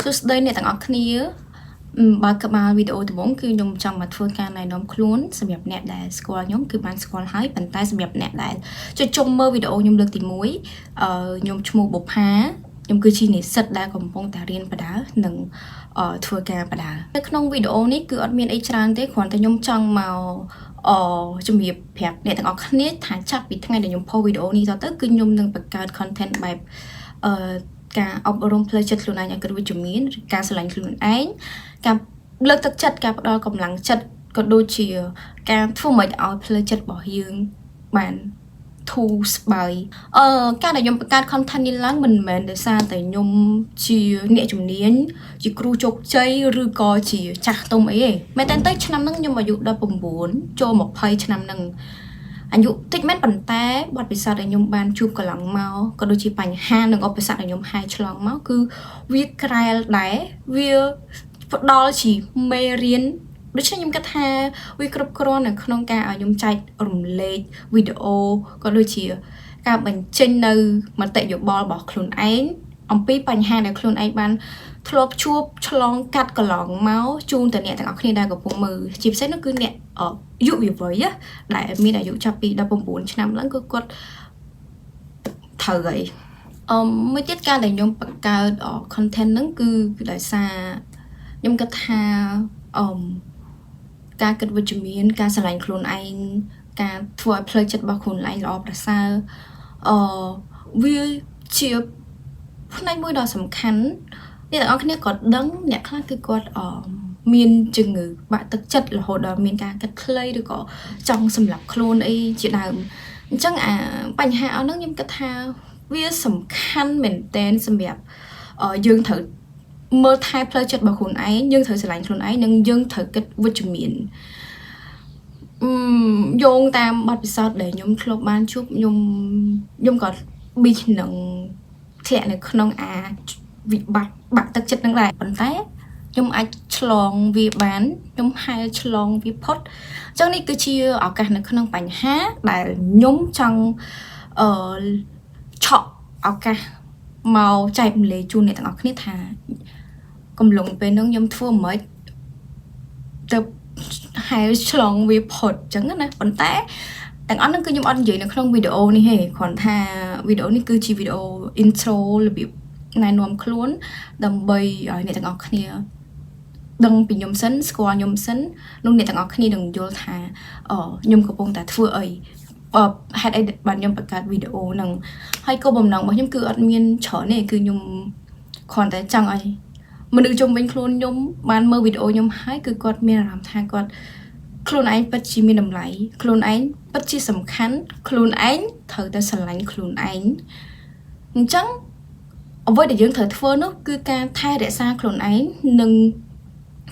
Tuesday អ្នកទាំងអស់គ្នាបើកមកវីដេអូដំបូងគឺខ្ញុំចង់មកធ្វើការណែនាំខ្លួនសម្រាប់អ្នកដែលស្គាល់ខ្ញុំគឺបានស្គាល់ហើយប៉ុន្តែសម្រាប់អ្នកដែលជួយជុំមើលវីដេអូខ្ញុំលើកទី1ខ្ញុំឈ្មោះបុប្ផាខ្ញុំគឺជានិស្សិតដែលកំពុងតែរៀនបដានិងធ្វើការបដានៅក្នុងវីដេអូនេះគឺអត់មានអីច្រើនទេគ្រាន់តែខ្ញុំចង់មកជំរាបប្រាប់អ្នកទាំងអស់គ្នាថាចាប់ពីថ្ងៃដែលខ្ញុំផុសវីដេអូនេះទៅគឺខ្ញុំនឹងបង្កើត content បែបការអប់រំផ្លូវចិត្តខ្លួនឯងឲ្យគ្រប់វិជ្ជមានការស្រឡាញ់ខ្លួនឯងការលើកទឹកចិត្តការផ្ដល់កម្លាំងចិត្តក៏ដូចជាការធ្វើម៉េចឲ្យផ្លូវចិត្តរបស់យើងបានធូរស្បើយការដែលខ្ញុំបង្កើត content នេះឡើងមិនមែនដោយសារតែខ្ញុំជាអ្នកជំនាញជាគ្រូជោគជ័យឬក៏ជាចាស់ទុំអីទេមែនតើឆ្នាំហ្នឹងខ្ញុំអាយុ19ចូល20ឆ្នាំហ្នឹងអាយុតិចមែនប៉ុន្តែបទពិសោធន៍ដែលខ្ញុំបានជួបកន្លងមកក៏ដូចជាបញ្ហានិងឧបសគ្គដែលខ្ញុំហាយឆ្លងមកគឺវាក្រែលដែរវាផ្ដល់ជាមេរៀនដូច្នេះខ្ញុំគិតថាវាគ្រប់គ្រាន់នៅក្នុងការឲ្យខ្ញុំចែករំលែកវីដេអូក៏ដូចជាការបញ្ចេញនៅមតិយោបល់របស់ខ្លួនឯងអំពីបញ្ហាដែលខ្លួនឯងបានធ្លាប់ជួបឆ្លងកាត់កន្លងមកជូនទៅអ្នកទាំងអស់គ្នាដែលកំពុងមើលជាពិសេសនោះគឺអ្នកយុវវ័យដែលមានអាយុចាប់ពី19ឆ្នាំឡើងគឺគាត់ត្រូវហើយមួយទៀតការដែលខ្ញុំបង្កើត content ហ្នឹងគឺដោយសារខ្ញុំគិតថាការគិតវិជ្ជមានការស្រឡាញ់ខ្លួនឯងការធ្វើឲ្យផ្លូវចិត្តរបស់ខ្លួនឯងល្អប្រសើរវាជាផ្នែកមួយដ៏សំខាន់អ្នកទាំងអស់គ្នាក៏ដឹងអ្នកខ្លះគឺគាត់មានជំងឺបាក់ទឹកចិត្តរហូតដល់មានការកាត់ខ្លីឬក៏ចង់សម្លាប់ខ្លួនអីជាដើមអញ្ចឹងបញ្ហាអស់ហ្នឹងខ្ញុំគិតថាវាសំខាន់មែនទែនសម្រាប់យើងត្រូវមើលថែផ្លូវចិត្តរបស់ខ្លួនឯងយើងត្រូវស្រឡាញ់ខ្លួនឯងនិងយើងត្រូវគិតវិជ្ជមានយោងតាមបទពិសោធន៍ដែលខ្ញុំធ្លាប់បានជួបខ្ញុំក៏ប៊ីនឹងធ្លាក់នៅក្នុងវិបត្តិបាក់ទឹកចិត្តនឹងដែរប៉ុន្តែខ្ញុំអាចឆ្លងវាបានខ្ញុំហែលឆ្លងវាផុតអញ្ចឹងនេះគឺជាឱកាសនៅក្នុងបញ្ហាដែលខ្ញុំចង់ឆក់ឱកាសមកចែកម្លែកជូនអ្នកទាំងអស់គ្នាថាកំឡុងពេលហ្នឹងខ្ញុំធ្វើមិនទៅហែលឆ្លងវាផុតអញ្ចឹងណាប៉ុន្តែទាំងអស់ហ្នឹងគឺខ្ញុំអត់និយាយនៅក្នុងវីដេអូនេះទេគ្រាន់ថាវីដេអូនេះគឺជាវីដេអូ intro របៀបណែនាំខ្លួនដើម្បីឲ្យអ្នកទាំងអស់គ្នាដឹងពីខ្ញុំសិនស្គាល់ខ្ញុំសិននោះអ្នកទាំងអស់គ្នានឹងយល់ថាខ្ញុំកំពុងតែធ្វើអីហេតុអីបានខ្ញុំបង្កើតវីដេអូហ្នឹងហើយគោលបំណងរបស់ខ្ញុំគឺអត់មានច្រើនទេគឺខ្ញុំគ្រាន់តែចង់ឲ្យមនុស្សជុំវិញខ្លួនខ្ញុំបានមើលវីដេអូខ្ញុំហើយគឺគាត់មានអារម្មណ៍ថាគាត់ខ្លួនឯងពិតជាមានតម្លៃខ្លួនឯងពិតជាសំខាន់ខ្លួនឯងត្រូវតែស្រឡាញ់ខ្លួនឯងអញ្ចឹងអ្វីដែលយើងត្រូវធ្វើនោះគឺការថែរក្សាខ្លួនឯងនិង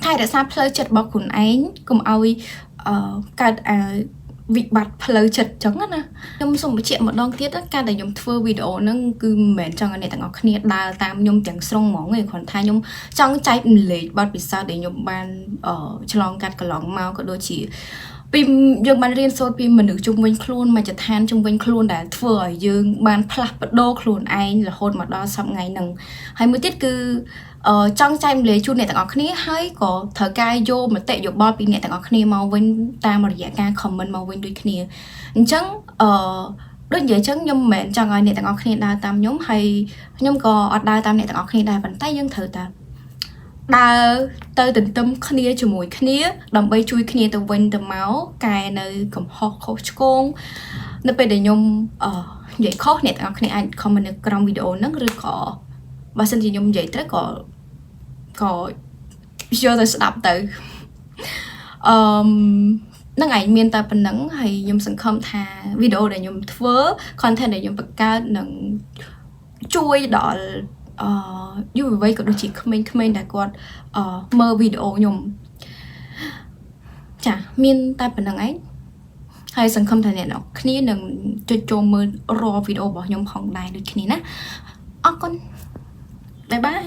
ថែរក្សាផ្លូវចិត្តរបស់ខ្លួនឯងកុំឲ្យកើតវិបត្តិផ្លូវចិត្តអញ្ចឹងណាខ្ញុំសូមបញ្ជាក់ម្ដងទៀតការដែលខ្ញុំធ្វើវីដេអូហ្នឹងគឺមិនមែនចង់ឲ្យអ្នកទាំងអស់គ្នាដើរតាមខ្ញុំទាំងស្រុងហ្មងទេគ្រាន់ថាខ្ញុំចង់ចែករំលែកបទពិសោធន៍ដែលខ្ញុំបានឆ្លងកាត់កន្លងមកក៏ដូចជាពីយើងបានរៀនសូត្រពីមនុស្សជុំវិញខ្លួនមជ្ឈដ្ឋានជុំវិញខ្លួនដែលធ្វើឲ្យយើងបានផ្លាស់ប្ដូរខ្លួនឯងរហូតមកដល់សប្តាហ៍ថ្ងៃហ្នឹងហើយមួយទៀតគឺចង់ចែកម្លែកជូនអ្នកទាំងអស់គ្នាហើយក៏ត្រូវការយកមតិយោបល់ពីអ្នកទាំងអស់គ្នាមកវិញតាមរយៈការ comment មកវិញដូចគ្នាអញ្ចឹងដូចនិយាយអញ្ចឹងខ្ញុំមិនមែនចង់ឲ្យអ្នកទាំងអស់គ្នាដើរតាមខ្ញុំហើយខ្ញុំក៏អត់ដើរតាមអ្នកទាំងអស់គ្នាដែរប៉ុន្តែយើងត្រូវតែដើរទៅទន្ទឹមគ្នាជាមួយគ្នាដើម្បីជួយគ្នាទៅវិញទៅមកកែនៅកំហុសខុសឆ្គងនៅពេលដែលខ្ញុំនិយាយខុសអ្នកទាំងអស់គ្នាអាច comment នៅក្រោមវីដេអូហ្នឹងឬក៏បើសិនជាខ្ញុំនិយាយត្រូវក៏យកទៅស្ដាប់ទៅនឹងឯងមានតែប៉ុណ្្នឹងហើយខ្ញុំសង្ឃឹមថាវីដេអូដែលខ្ញុំធ្វើ content ដែលខ្ញុំបង្កើតនឹងជួយដល់យុវវ័យក៏ដូចជាក្មេងៗដែលគាត់មើលវីដេអូខ្ញុំចាមានតែប៉ុណ្្នឹងឯងហើយសង្ឃឹមថាអ្នកនរគ្នានឹងចុចចូលមើលរាល់វីដេអូរបស់ខ្ញុំផងដែរដូចគ្នាណាអរគុណបាយបាយ